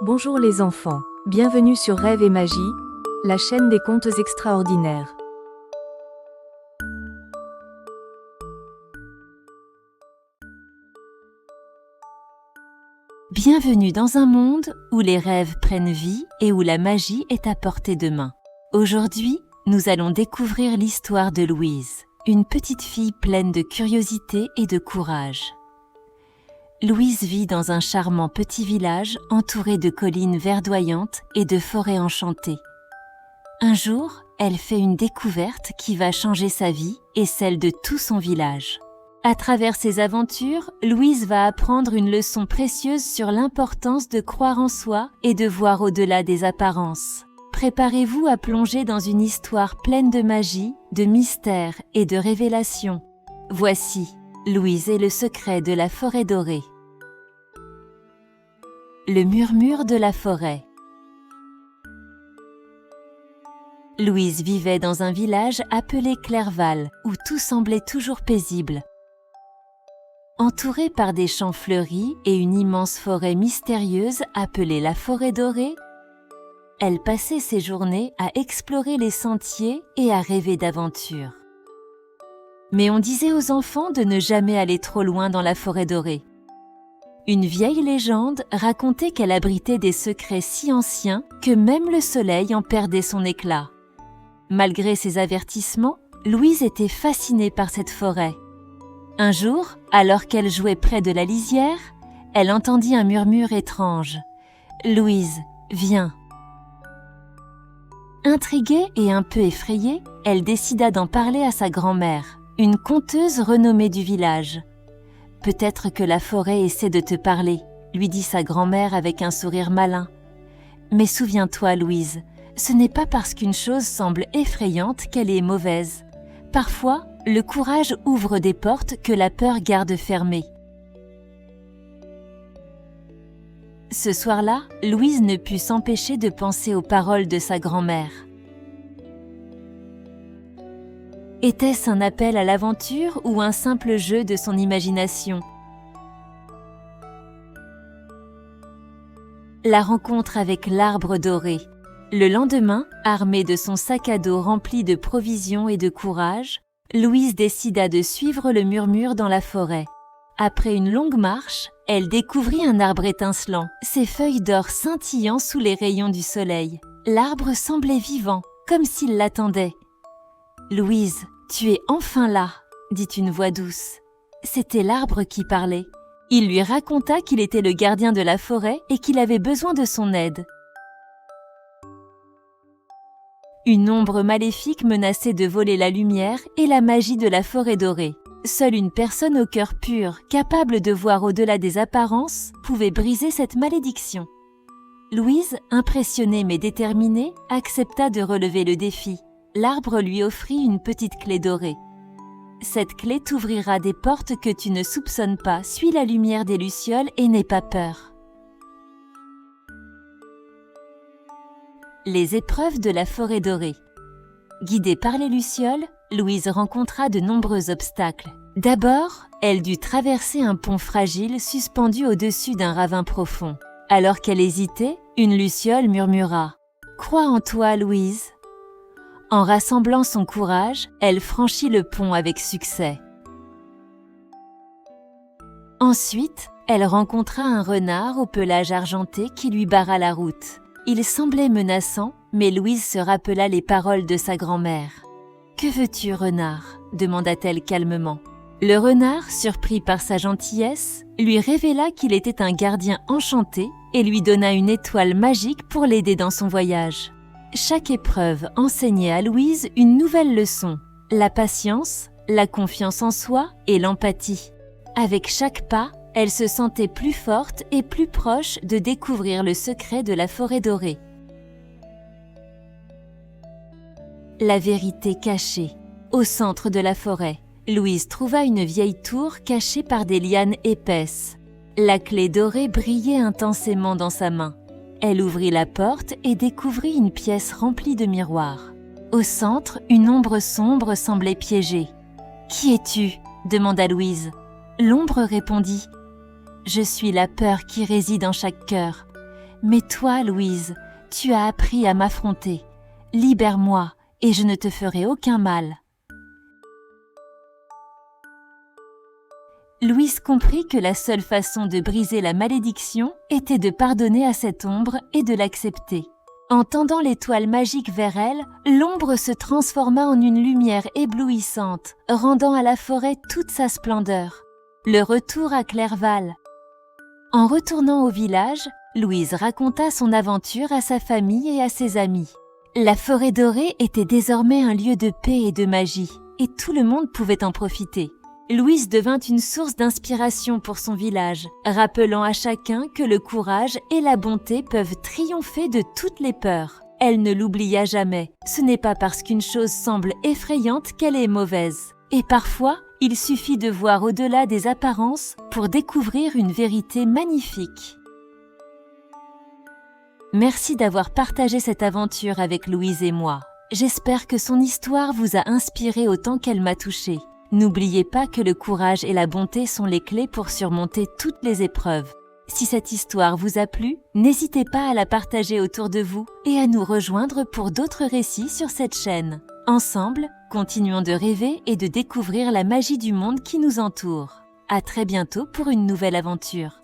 Bonjour les enfants, bienvenue sur Rêve et Magie, la chaîne des contes extraordinaires. Bienvenue dans un monde où les rêves prennent vie et où la magie est à portée de main. Aujourd'hui, nous allons découvrir l'histoire de Louise, une petite fille pleine de curiosité et de courage. Louise vit dans un charmant petit village entouré de collines verdoyantes et de forêts enchantées. Un jour, elle fait une découverte qui va changer sa vie et celle de tout son village. À travers ses aventures, Louise va apprendre une leçon précieuse sur l'importance de croire en soi et de voir au-delà des apparences. Préparez-vous à plonger dans une histoire pleine de magie, de mystère et de révélations. Voici Louise et le secret de la forêt dorée. Le murmure de la forêt. Louise vivait dans un village appelé Clairval, où tout semblait toujours paisible. Entourée par des champs fleuris et une immense forêt mystérieuse appelée la forêt dorée, elle passait ses journées à explorer les sentiers et à rêver d'aventures. Mais on disait aux enfants de ne jamais aller trop loin dans la forêt dorée. Une vieille légende racontait qu'elle abritait des secrets si anciens que même le soleil en perdait son éclat. Malgré ces avertissements, Louise était fascinée par cette forêt. Un jour, alors qu'elle jouait près de la lisière, elle entendit un murmure étrange. « Louise, viens !» Intriguée et un peu effrayée, elle décida d'en parler à sa grand-mère, une conteuse renommée du village. « Peut-être que la forêt essaie de te parler », lui dit sa grand-mère avec un sourire malin. « Mais souviens-toi, Louise, ce n'est pas parce qu'une chose semble effrayante qu'elle est mauvaise. Parfois, le courage ouvre des portes que la peur garde fermées. » Ce soir-là, Louise ne put s'empêcher de penser aux paroles de sa grand-mère. Était-ce un appel à l'aventure ou un simple jeu de son imagination? La rencontre avec l'arbre doré. Le lendemain, armée de son sac à dos rempli de provisions et de courage, Louise décida de suivre le murmure dans la forêt. Après une longue marche, elle découvrit un arbre étincelant, ses feuilles d'or scintillant sous les rayons du soleil. L'arbre semblait vivant, comme s'il l'attendait. « Louise, tu es enfin là !» dit une voix douce. C'était l'arbre qui parlait. Il lui raconta qu'il était le gardien de la forêt et qu'il avait besoin de son aide. Une ombre maléfique menaçait de voler la lumière et la magie de la forêt dorée. Seule une personne au cœur pur, capable de voir au-delà des apparences, pouvait briser cette malédiction. Louise, impressionnée mais déterminée, accepta de relever le défi. L'arbre lui offrit une petite clé dorée. Cette clé t'ouvrira des portes que tu ne soupçonnes pas. Suis la lumière des lucioles et n'aie pas peur. Les épreuves de la forêt dorée. Guidée par les lucioles, Louise rencontra de nombreux obstacles. D'abord, elle dut traverser un pont fragile suspendu au-dessus d'un ravin profond. Alors qu'elle hésitait, une luciole murmura « Crois en toi, Louise !» En rassemblant son courage, elle franchit le pont avec succès. Ensuite, elle rencontra un renard au pelage argenté qui lui barra la route. Il semblait menaçant, mais Louise se rappela les paroles de sa grand-mère. « Que veux-tu, renard ?» demanda-t-elle calmement. Le renard, surpris par sa gentillesse, lui révéla qu'il était un gardien enchanté et lui donna une étoile magique pour l'aider dans son voyage. Chaque épreuve enseignait à Louise une nouvelle leçon, la patience, la confiance en soi et l'empathie. Avec chaque pas, elle se sentait plus forte et plus proche de découvrir le secret de la forêt dorée. La vérité cachée. Au centre de la forêt, Louise trouva une vieille tour cachée par des lianes épaisses. La clé dorée brillait intensément dans sa main. Elle ouvrit la porte et découvrit une pièce remplie de miroirs. Au centre, une ombre sombre semblait piégée. « Qui es-tu » demanda Louise. L'ombre répondit « Je suis la peur qui réside en chaque cœur. Mais toi, Louise, tu as appris à m'affronter. Libère-moi et je ne te ferai aucun mal. » Louise comprit que la seule façon de briser la malédiction était de pardonner à cette ombre et de l'accepter. En tendant l'étoile magique vers elle, l'ombre se transforma en une lumière éblouissante, rendant à la forêt toute sa splendeur. Le retour à Clerval. En retournant au village, Louise raconta son aventure à sa famille et à ses amis. La forêt dorée était désormais un lieu de paix et de magie, et tout le monde pouvait en profiter. Louise devint une source d'inspiration pour son village, rappelant à chacun que le courage et la bonté peuvent triompher de toutes les peurs. Elle ne l'oublia jamais. Ce n'est pas parce qu'une chose semble effrayante qu'elle est mauvaise. Et parfois, il suffit de voir au-delà des apparences pour découvrir une vérité magnifique. Merci d'avoir partagé cette aventure avec Louise et moi. J'espère que son histoire vous a inspiré autant qu'elle m'a touchée. N'oubliez pas que le courage et la bonté sont les clés pour surmonter toutes les épreuves. Si cette histoire vous a plu, n'hésitez pas à la partager autour de vous et à nous rejoindre pour d'autres récits sur cette chaîne. Ensemble, continuons de rêver et de découvrir la magie du monde qui nous entoure. À très bientôt pour une nouvelle aventure.